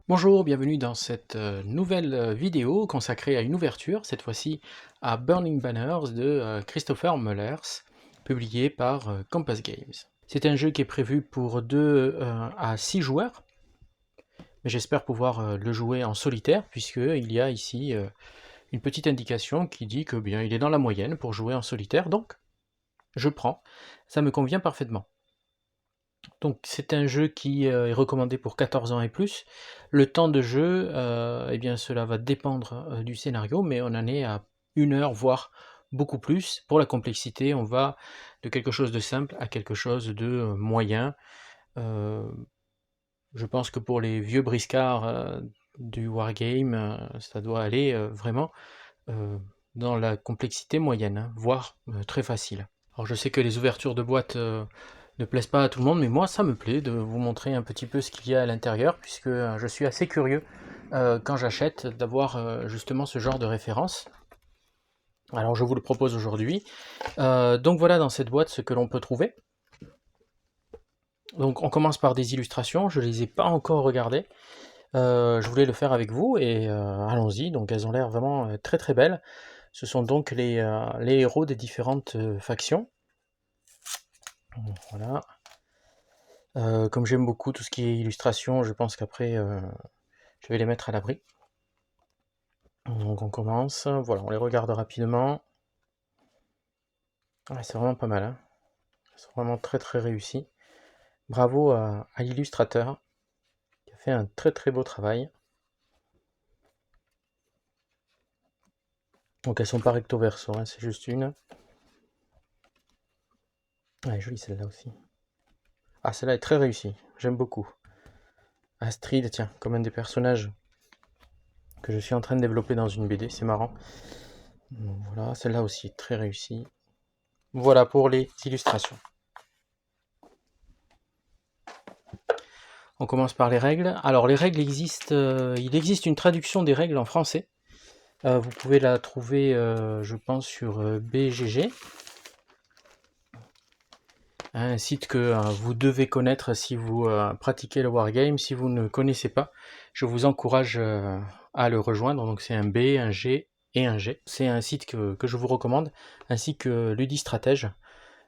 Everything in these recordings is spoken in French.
Bonjour, bienvenue dans cette nouvelle vidéo consacrée à une ouverture, cette fois-ci à Burning Banners de Christopher Möllers, publié par Compass Games. C'est un jeu qui est prévu pour 2 à 6 joueurs, mais j'espère pouvoir le jouer en solitaire, puisqu'il y a ici une petite indication qui dit que bien il est dans la moyenne pour jouer en solitaire, donc je prends, ça me convient parfaitement. Donc c'est un jeu qui est recommandé pour 14 ans et plus. Le temps de jeu, eh bien cela va dépendre du scénario, mais on en est à 1 heure, voire beaucoup plus. Pour la complexité, on va de quelque chose de simple à quelque chose de moyen. Euh, je pense que pour les vieux briscards du wargame, ça doit aller vraiment euh, dans la complexité moyenne, hein, voire très facile. Alors je sais que les ouvertures de boîtes ne plaisent pas à tout le monde, mais moi ça me plaît de vous montrer un petit peu ce qu'il y a à l'intérieur, puisque je suis assez curieux quand j'achète d'avoir justement ce genre de référence. Alors je vous le propose aujourd'hui. Donc voilà dans cette boîte ce que l'on peut trouver. Donc on commence par des illustrations, je ne les ai pas encore regardées. Je voulais le faire avec vous et allons-y, donc elles ont l'air vraiment très très belles. Ce sont donc les héros des différentes factions. Voilà. Comme j'aime beaucoup tout ce qui est illustration, je pense qu'après je vais les mettre à l'abri. Donc on commence, voilà, on les regarde rapidement. Ouais, c'est vraiment pas mal, hein. C'est vraiment très très réussi. Bravo à l'illustrateur qui a fait un très très beau travail. Donc elles sont pas recto verso, hein, c'est juste une. Elle est jolie celle-là aussi. Ah, celle-là est très réussie, j'aime beaucoup. Astrid, tiens, comme un des personnages que je suis en train de développer dans une BD, c'est marrant. Donc voilà, celle-là aussi très réussie. Voilà pour les illustrations. On commence par les règles. Alors les règles existent, il existe une traduction des règles en français. Vous pouvez la trouver, je pense, sur BGG, un site que vous devez connaître si vous pratiquez le wargame. Si vous ne connaissez pas, je vous encourage à le rejoindre. Donc c'est un B, un G et un G. C'est un site que je vous recommande, ainsi que Ludistratège,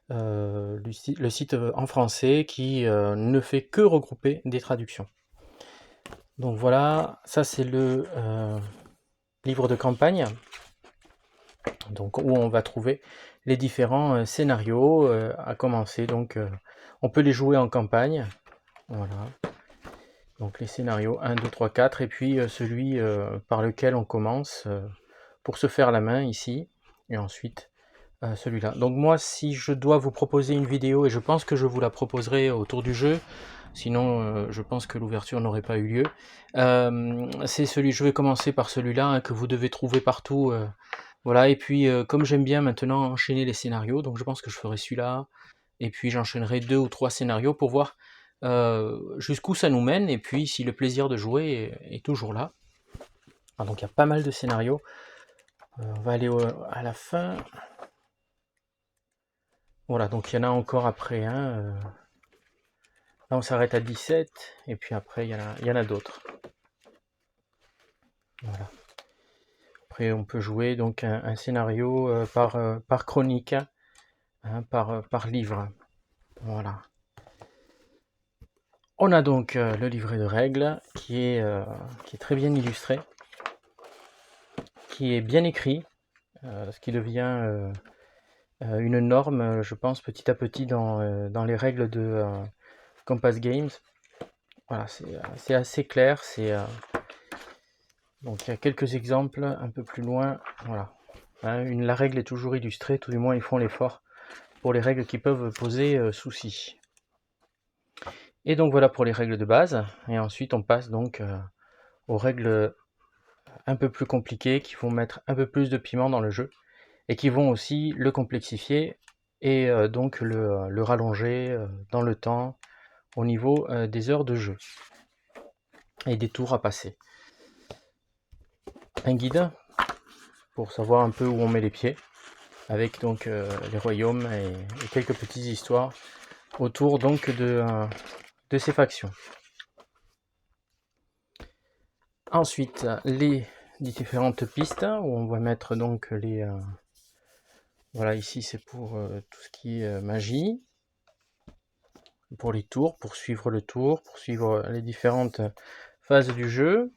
le site en français qui ne fait que regrouper des traductions. Donc voilà, ça c'est le livre de campagne, donc où on va trouver les différents scénarios à commencer. Donc on peut les jouer en campagne. Voilà. Donc les scénarios 1, 2, 3, 4, et puis celui par lequel on commence pour se faire la main ici, et ensuite celui-là. Donc moi, si je dois vous proposer une vidéo, et je pense que je vous la proposerai autour du jeu, sinon je pense que l'ouverture n'aurait pas eu lieu, c'est celui, je vais commencer par celui-là hein, que vous devez trouver partout. Voilà, et puis comme j'aime bien maintenant enchaîner les scénarios, donc je pense que je ferai celui-là, et puis j'enchaînerai 2 ou 3 scénarios pour voir jusqu'où ça nous mène, et puis si le plaisir de jouer est toujours là. Ah, donc il y a pas mal de scénarios. On va aller à la fin. Voilà, donc il y en a encore après. Hein, là on s'arrête à 17, et puis après il y en a d'autres. Voilà. Après on peut jouer donc un scénario par chronique, hein, par livre. Voilà. On a donc le livret de règles qui est très bien illustré, qui est bien écrit, ce qui devient une norme, je pense, petit à petit dans les règles de Compass Games. Voilà, c'est assez clair. Donc il y a quelques exemples un peu plus loin. Voilà. Hein, la règle est toujours illustrée, tout du moins ils font l'effort pour les règles qui peuvent poser souci. Et donc voilà pour les règles de base. Et ensuite on passe donc aux règles un peu plus compliquées qui vont mettre un peu plus de piment dans le jeu et qui vont aussi le complexifier et donc le rallonger dans le temps au niveau des heures de jeu et des tours à passer. Un guide pour savoir un peu où on met les pieds, avec donc les royaumes et quelques petites histoires autour donc de ces factions. Ensuite, les différentes pistes où on va mettre donc les... voilà, ici c'est pour tout ce qui est magie, pour les tours, pour suivre le tour, pour suivre les différentes phases du jeu.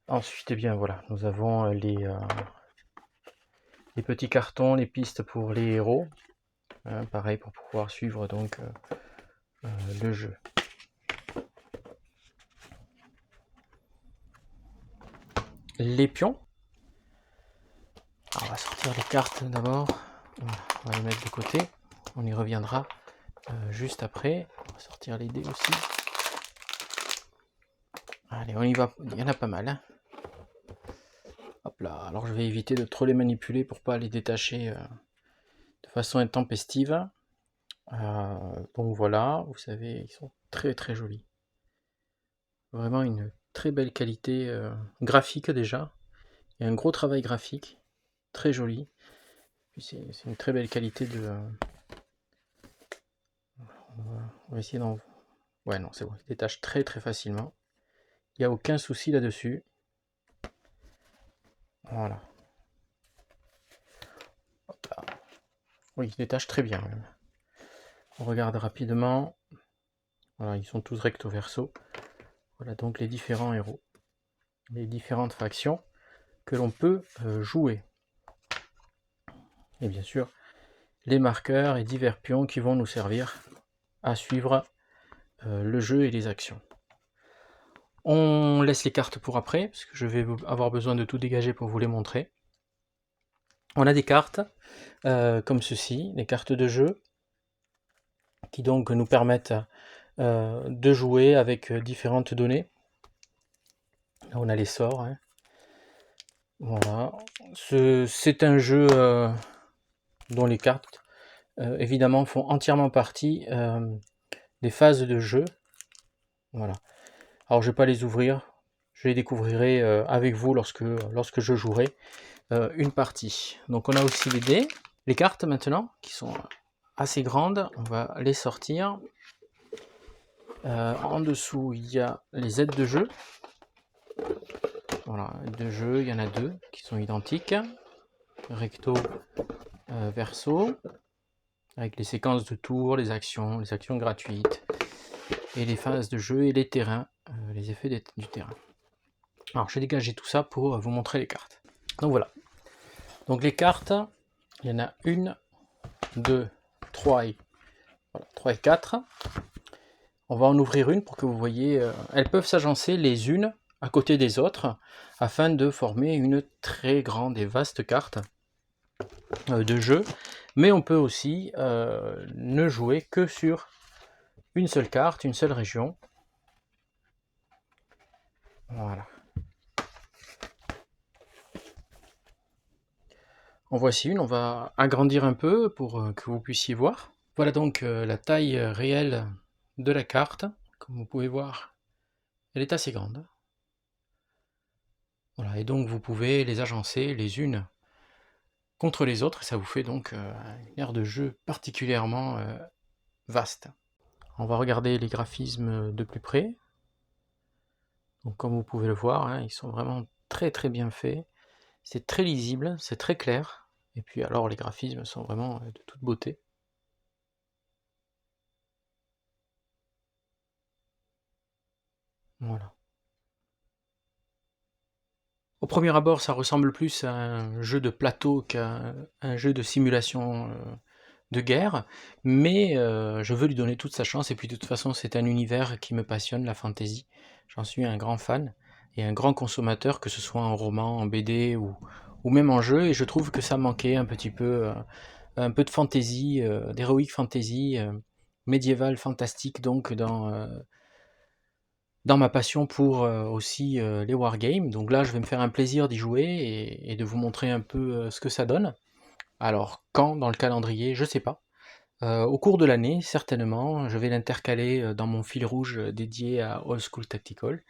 Ensuite, eh bien voilà, nous avons les petits cartons, les pistes pour les héros, hein, pareil pour pouvoir suivre donc le jeu. Les pions. Alors, on va sortir les cartes d'abord, voilà, on va les mettre de côté, on y reviendra juste après. On va sortir les dés aussi. Allez, on y va, il y en a pas mal. Hein. Hop là, alors je vais éviter de trop les manipuler pour pas les détacher de façon intempestive. Donc voilà, vous savez, ils sont très très jolis. Vraiment une très belle qualité graphique déjà. Il y a un gros travail graphique, très joli. Puis c'est une très belle qualité de... on va essayer d'en... Ouais, non, c'est bon, il détache très très facilement. Il n'y a aucun souci là-dessus. Voilà. Hop là. Oui, il se détache très bien même. On regarde rapidement. Voilà, ils sont tous recto verso. Voilà donc les différents héros, les différentes factions que l'on peut jouer. Et bien sûr, les marqueurs et divers pions qui vont nous servir à suivre le jeu et les actions. On laisse les cartes pour après, parce que je vais avoir besoin de tout dégager pour vous les montrer. On a des cartes comme ceci, des cartes de jeu, qui donc nous permettent de jouer avec différentes données. Là on a les sorts. Hein. Voilà. C'est un jeu dont les cartes évidemment font entièrement partie des phases de jeu. Voilà. Alors je ne vais pas les ouvrir, je les découvrirai avec vous lorsque je jouerai une partie. Donc on a aussi les dés, les cartes maintenant, qui sont assez grandes, on va les sortir. En dessous il y a les aides de jeu. Voilà, aides de jeu, il y en a deux qui sont identiques, recto, verso, avec les séquences de tours, les actions gratuites, et les phases de jeu et les terrains, les effets du terrain. Alors je vais dégager tout ça pour vous montrer les cartes. Donc voilà. Donc les cartes, il y en a 1, 2, 3 et 4. On va en ouvrir une pour que vous voyez, elles peuvent s'agencer les unes à côté des autres afin de former une très grande et vaste carte de jeu. Mais on peut aussi ne jouer que sur une seule carte, une seule région. Voilà. En voici une, on va agrandir un peu pour que vous puissiez voir. Voilà donc la taille réelle de la carte. Comme vous pouvez voir, elle est assez grande. Voilà, et donc vous pouvez les agencer les unes contre les autres, et ça vous fait donc une aire de jeu particulièrement vaste. On va regarder les graphismes de plus près. Donc comme vous pouvez le voir, hein, ils sont vraiment très très bien faits. C'est très lisible, c'est très clair. Et puis alors les graphismes sont vraiment de toute beauté. Voilà. Au premier abord, ça ressemble plus à un jeu de plateau qu'à un jeu de simulation de guerre, mais je veux lui donner toute sa chance, et puis de toute façon c'est un univers qui me passionne, la fantasy. J'en suis un grand fan et un grand consommateur, que ce soit en roman, en BD ou même en jeu, et je trouve que ça manquait un petit peu, un peu de fantasy, d'heroic fantasy, médiévale, fantastique, donc dans ma passion pour aussi les wargames. Donc là je vais me faire un plaisir d'y jouer et de vous montrer un peu ce que ça donne. Alors quand dans le calendrier, je sais pas. Au cours de l'année, certainement, je vais l'intercaler dans mon fil rouge dédié à Old School Tactical,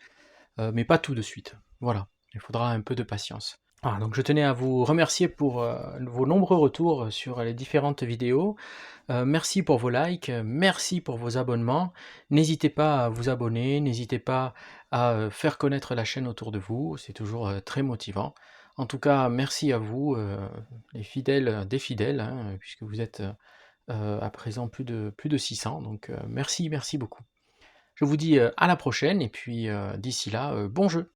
mais pas tout de suite. Voilà, il faudra un peu de patience. Ah, donc je tenais à vous remercier pour, vos nombreux retours sur les différentes vidéos. Merci pour vos likes, merci pour vos abonnements. N'hésitez pas à vous abonner, n'hésitez pas à, faire connaître la chaîne autour de vous, c'est toujours, très motivant. En tout cas, merci à vous, les fidèles, des fidèles, hein, puisque vous êtes, à présent plus de 600, donc merci, merci beaucoup. Je vous dis, à la prochaine et puis, d'ici là, bon jeu!